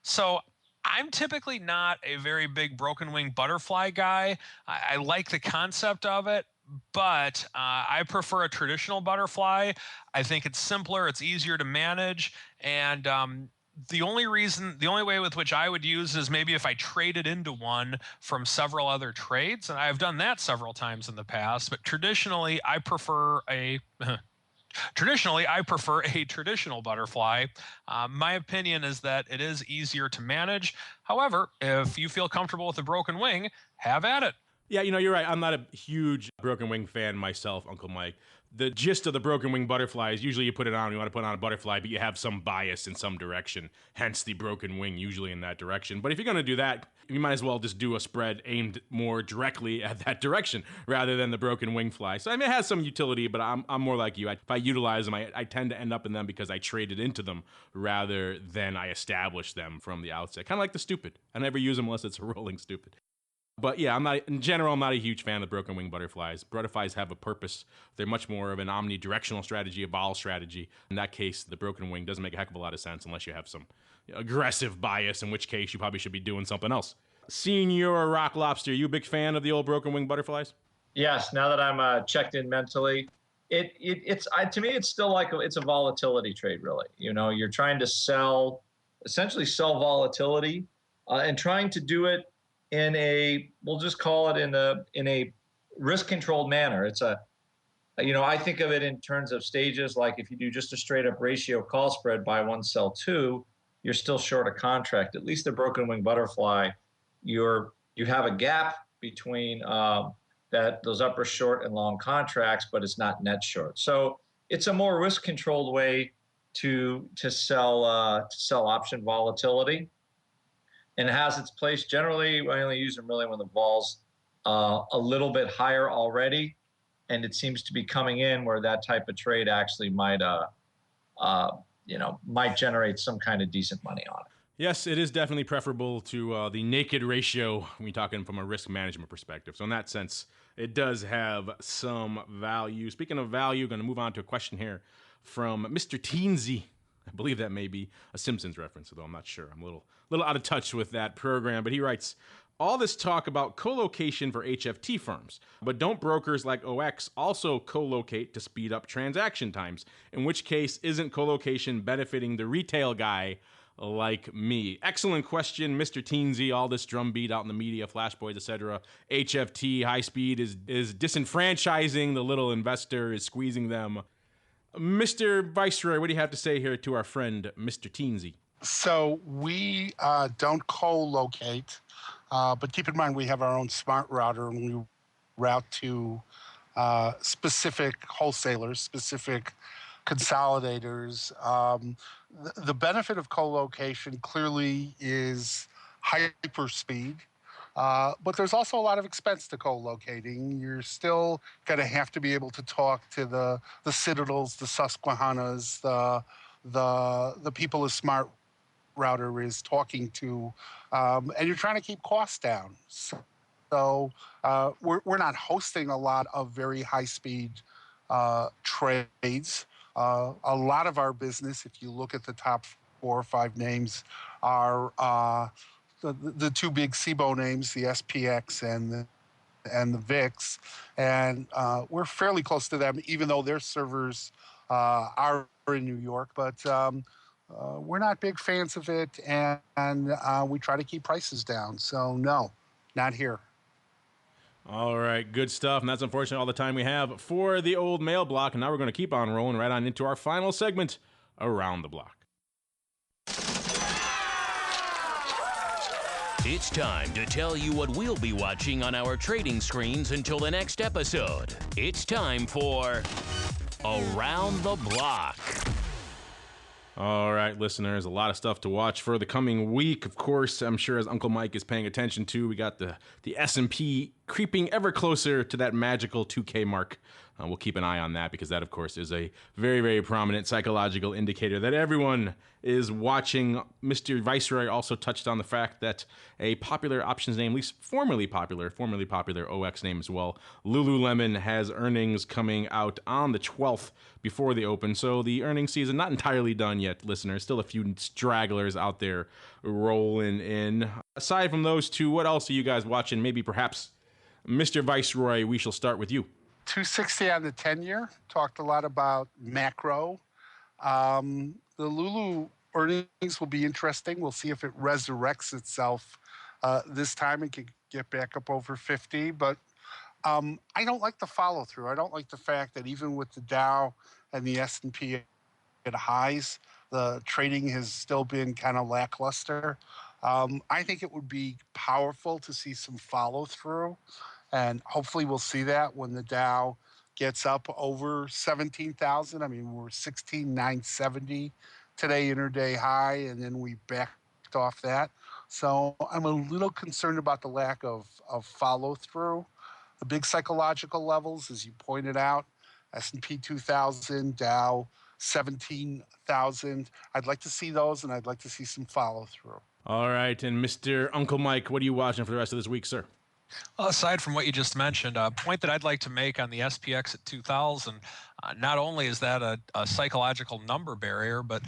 Speaker 6: So I'm typically not a very big broken wing butterfly guy. I like the concept of it, but I prefer a traditional butterfly. I think it's simpler, it's easier to manage, and the only way with which I would use is maybe if I traded into one from several other trades, and I've done that several times in the past. But traditionally, I prefer a traditional butterfly. My opinion is that it is easier to manage. However, if you feel comfortable with a broken wing, have at it.
Speaker 3: Yeah, you're right. I'm not a huge broken wing fan myself, Uncle Mike. The gist of the broken wing butterfly is usually you put it on, you want to put on a butterfly, but you have some bias in some direction, hence the broken wing usually in that direction. But if you're going to do that, you might as well just do a spread aimed more directly at that direction rather than the broken wing fly. So I mean, it has some utility, but I'm more like you. If I utilize them, I tend to end up in them because I traded into them rather than I established them from the outset. Kind of like the stupid. I never use them unless it's a rolling stupid. But yeah, I'm not a huge fan of the broken wing butterflies. Butterflies have a purpose. They're much more of an omnidirectional strategy, a vol strategy. In that case, the broken wing doesn't make a heck of a lot of sense unless you have some aggressive bias, in which case you probably should be doing something else. Senior Rock Lobster, you a big fan of the old broken wing butterflies?
Speaker 4: Yes, now that I'm checked in mentally, to me, it's still like it's a volatility trade, really. You're trying to essentially sell volatility, and trying to do it we'll just call it in a risk-controlled manner. It's I think of it in terms of stages. Like if you do just a straight-up ratio call spread, buy one, sell two, you're still short a contract. At least the broken wing butterfly, you have a gap between those upper short and long contracts, but it's not net short. So it's a more risk-controlled way to sell option volatility. And it has its place. Generally, I only use them really when the vol's a little bit higher already. and it seems to be coming in where that type of trade actually might generate some kind of decent money on it.
Speaker 3: Yes, it is definitely preferable to the naked ratio when you're talking from a risk management perspective. So in that sense, it does have some value. Speaking of value, going to move on to a question here from MrTeenzy. I believe that may be a Simpsons reference, although I'm not sure. I'm a little out of touch with that program. But he writes, all this talk about co-location for HFT firms, but don't brokers like OX also co-locate to speed up transaction times? In which case, isn't co-location benefiting the retail guy like me? Excellent question, MrTeenzy. All this drumbeat out in the media, Flash Boys, etc. HFT, high speed, is disenfranchising the little investor, is squeezing them. Mr. Viceroy, what do you have to say here to our friend MrTeenzy?
Speaker 5: So we don't co-locate, but keep in mind we have our own smart router, and we route to specific wholesalers, specific consolidators. The benefit of co-location clearly is hyper speed, but there's also a lot of expense to co-locating. You're still going to have to be able to talk to the Citadels, the Susquehannas, the people a smart router is talking to, and you're trying to keep costs down. So we're not hosting a lot of very high-speed trades. A lot of our business, if you look at the top 4 or 5 names, are the two big SIBO names, the SPX and the VIX, and we're fairly close to them, even though their servers are in New York. But we're not big fans of it, and we try to keep prices down. So no, not here.
Speaker 3: All right, good stuff. And that's unfortunately all the time we have for the old mail block. And now we're going to keep on rolling right on into our final segment, Around the Block.
Speaker 2: It's time to tell you what we'll be watching on our trading screens until the next episode. It's time for Around the Block.
Speaker 3: All right, listeners, a lot of stuff to watch for the coming week. Of course, I'm sure as Uncle Mike is paying attention to, we got the S&P creeping ever closer to that magical 2K mark. We'll keep an eye on that because that, of course, is a very, very prominent psychological indicator that everyone is watching. Mr. Viceroy also touched on the fact that a popular options name, at least formerly popular OX name as well, Lululemon, has earnings coming out on the 12th before the open. So the earnings season not entirely done yet, listeners. Still a few stragglers out there rolling in. Aside from those two, what else are you guys watching? Maybe perhaps Mr. Viceroy, we shall start with you.
Speaker 5: 260 on the 10-year. Talked a lot about macro. The Lulu earnings will be interesting. We'll see if it resurrects itself this time and can get back up over 50. But I don't like the follow through. I don't like the fact that even with the Dow and the S&P at highs, the trading has still been kind of lackluster. I think it would be powerful to see some follow through. And hopefully we'll see that when the Dow gets up over 17,000. I mean, we're 16,970 today, intraday high, and then we backed off that. So I'm a little concerned about the lack of follow through. The big psychological levels, as you pointed out, S&P 2000, Dow 17,000. I'd like to see those, and I'd like to see some follow through.
Speaker 3: All right, and Mr. Uncle Mike, what are you watching for the rest of this week, sir?
Speaker 6: Well, aside from what you just mentioned, a point that I'd like to make on the SPX at 2000, not only is that a psychological number barrier, but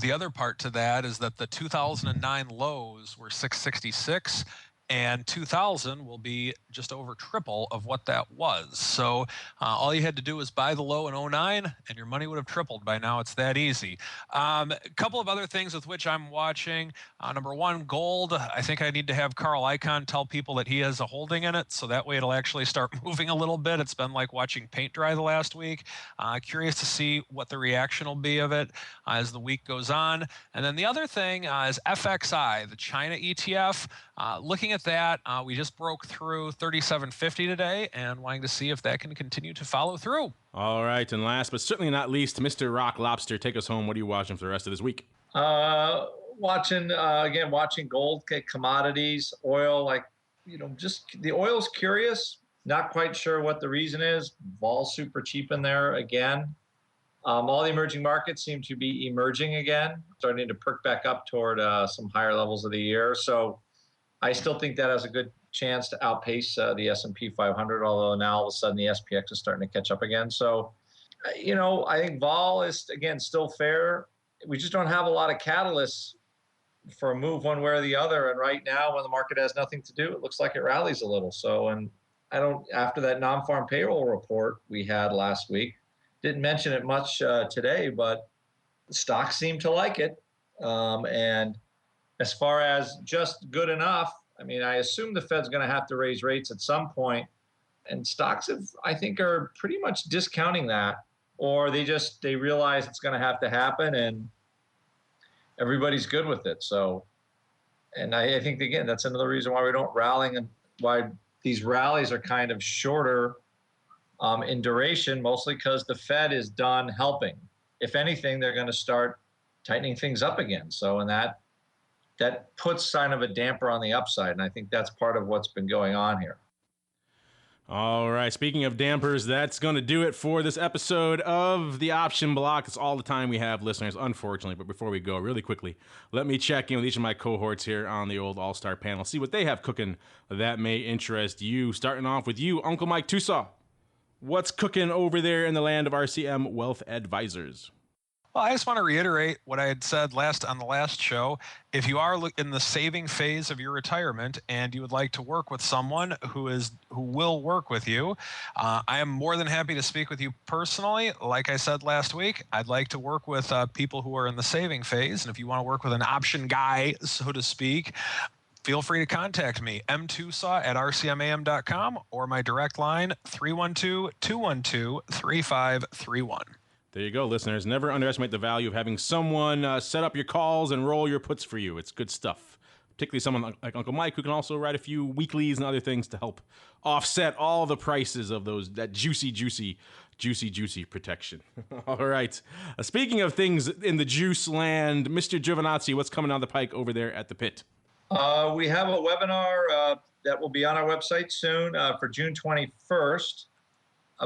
Speaker 6: the other part to that is that the 2009 lows were 666, and 2000 will be just over triple of what that was. So all you had to do was buy the low in 09 and your money would have tripled by now. It's that easy. A couple of other things with which I'm watching. Number one, gold. I think I need to have Carl Icahn tell people that he has a holding in it, so that way it'll actually start moving a little bit. It's been like watching paint dry the last week. Curious to see what the reaction will be of it as the week goes on. And then the other thing is FXI, the China ETF. Looking at that, we just broke through 3750 today and wanting to see if that can continue to follow through.
Speaker 3: All right, and last but certainly not least, Mr. Rock Lobster, take us home. What are you watching for the rest of this week?
Speaker 4: Watching gold, commodities, oil, just the oil's curious. Not quite sure what the reason is. Vol's super cheap in there again. All the emerging markets seem to be emerging again, starting to perk back up toward some higher levels of the year. So I still think that has a good chance to outpace the S&P 500, although now all of a sudden the SPX is starting to catch up again. So, I think vol is, again, still fair. We just don't have a lot of catalysts for a move one way or the other. And right now, when the market has nothing to do, it looks like it rallies a little. So, and after that non-farm payroll report we had last week, didn't mention it much today, but the stocks seem to like it. And as far as just good enough, I mean, I assume the Fed's going to have to raise rates at some point, and stocks I think are pretty much discounting that, or they realize it's going to have to happen, and everybody's good with it. So, and I think, again, that's another reason why we don't rally, and why these rallies are kind of shorter in duration, mostly because the Fed is done helping. If anything, they're going to start tightening things up again. So, and that puts kind of a damper on the upside. And I think that's part of what's been going on here.
Speaker 3: All right. Speaking of dampers, that's going to do it for this episode of the Option Block. It's all the time we have, listeners, unfortunately. But before we go, really quickly, let me check in with each of my cohorts here on the old All-Star panel, see what they have cooking that may interest you. Starting off with you, Uncle Mike Tusaw. What's cooking over there in the land of RCM Wealth Advisors?
Speaker 6: Well, I just want to reiterate what I had said on the last show. If you are in the saving phase of your retirement and you would like to work with someone who will work with you, I am more than happy to speak with you personally. Like I said last week, I'd like to work with people who are in the saving phase. And if you want to work with an option guy, so to speak, feel free to contact me, mtusaw@rcmam.com, or my direct line, 312-212-3531.
Speaker 3: There you go, listeners. Never underestimate the value of having someone set up your calls and roll your puts for you. It's good stuff. Particularly someone like Uncle Mike, who can also write a few weeklies and other things to help offset all the prices of that juicy protection. All right. Speaking of things in the juice land, Mr. Giovinazzi, what's coming down the pike over there at the pit?
Speaker 4: We have a webinar that will be on our website soon for June 21st.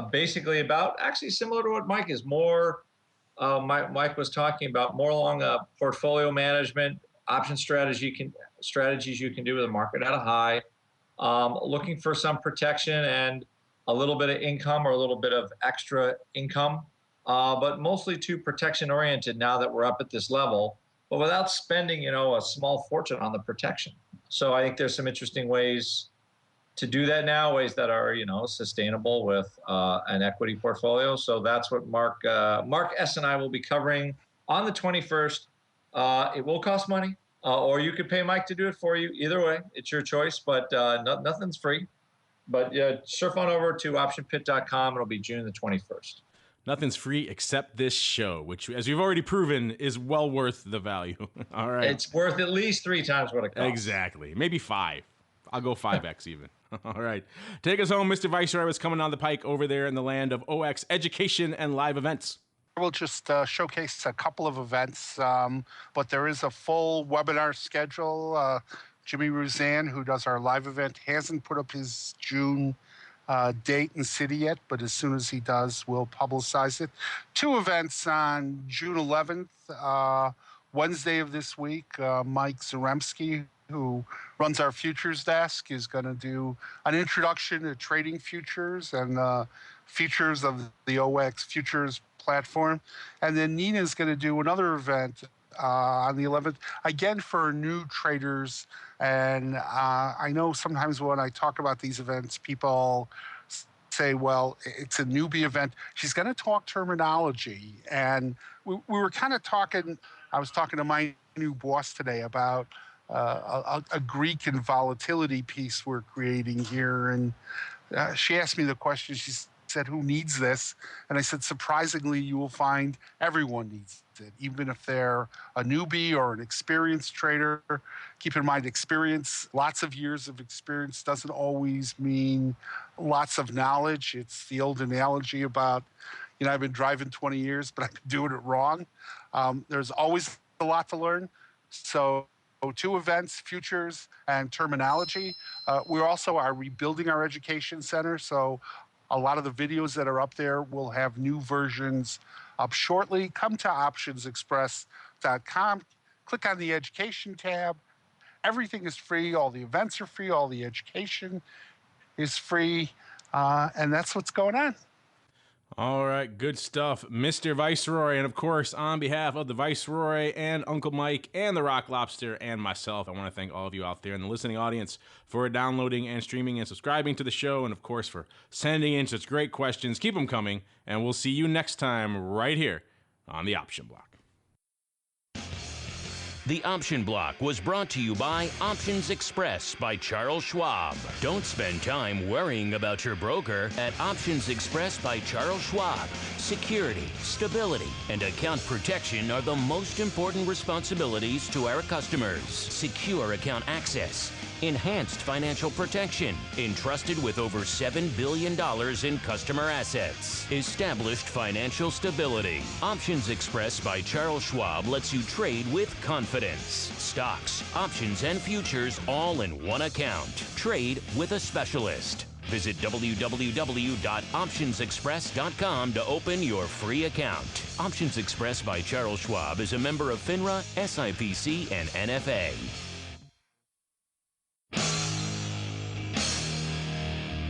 Speaker 4: Basically about, actually similar to what Mike is, more Mike was talking about, more along portfolio management, option strategies you can do with the market at a high, looking for some protection and a little bit of income or a little bit of extra income, but mostly too protection oriented now that we're up at this level, but without spending, a small fortune on the protection. So I think there's some interesting ways to do that now, ways that are, sustainable with an equity portfolio. So that's what Mark S. and I will be covering on the 21st. It will cost money, or you could pay Mike to do it for you. Either way, it's your choice, but nothing's free. But surf on over to optionpit.com. It'll be June the 21st.
Speaker 3: Nothing's free except this show, which, as we've already proven, is well worth the value. All right.
Speaker 4: It's worth at least 3 times what it costs.
Speaker 3: Exactly. Maybe 5. I'll go 5x even. All right. Take us home, Mr. Viceroy. What's coming on the pike over there in the land of OX education and live events?
Speaker 5: We'll just showcase a couple of events, but there is a full webinar schedule. Jimmy Ruzan, who does our live event, hasn't put up his June date and city yet, but as soon as he does, we'll publicize it. 2 events on June 11th, Wednesday of this week. Mike Zaremski, who runs our futures desk, is going to do an introduction to trading futures and features of the OX futures platform. And then Nina's going to do another event on the 11th, again for new traders. And I know sometimes when I talk about these events, people say, well, it's a newbie event. She's going to talk terminology. And we were kind of talking, I was talking to my new boss today about a Greek and volatility piece we're creating here. And she asked me the question, she said, who needs this? And I said, surprisingly, you will find everyone needs it, even if they're a newbie or an experienced trader. Keep in mind, experience, lots of years of experience doesn't always mean lots of knowledge. It's the old analogy about, I've been driving 20 years, but I've been doing it wrong. There's always a lot to learn. So two events, futures and terminology. We also are rebuilding our education center, so a lot of the videos that are up there will have new versions up shortly. Come to optionsexpress.com, click on the education tab. Everything is free. All the events are free. All the education is free. And that's what's going on.
Speaker 3: All right, good stuff, Mr. Viceroy. And of course, on behalf of the Viceroy and Uncle Mike and the Rock Lobster and myself, I want to thank all of you out there in the listening audience for downloading and streaming and subscribing to the show, and of course for sending in such great questions. Keep them coming, and we'll see you next time right here on the Option Block.
Speaker 2: The Option Block was brought to you by Options Express by Charles Schwab. Don't spend time worrying about your broker at Options Express by Charles Schwab. Security, stability, and account protection are the most important responsibilities to our customers. Secure account access, enhanced financial protection, entrusted with over $7 billion in customer assets. Established financial stability. Options Express by Charles Schwab lets you trade with confidence. Stocks, options, and futures all in one account. Trade with a specialist. Visit www.optionsexpress.com to open your free account. Options Express by Charles Schwab is a member of FINRA, SIPC, and NFA.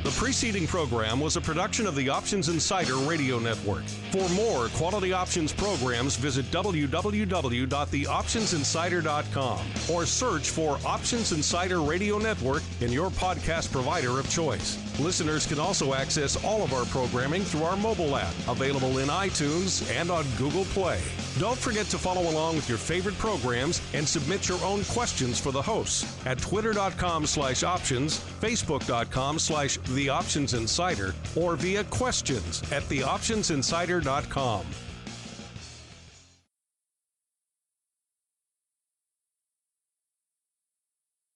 Speaker 1: The preceding program was a production of the Options Insider Radio Network. For more quality options programs, visit www.theoptionsinsider.com or search for Options Insider Radio Network in your podcast provider of choice. Listeners can also access all of our programming through our mobile app, available in iTunes and on Google Play. Don't forget to follow along with your favorite programs and submit your own questions for the hosts at twitter.com/options, facebook.com/theoptionsinsider, or via questions at theoptionsinsider.com.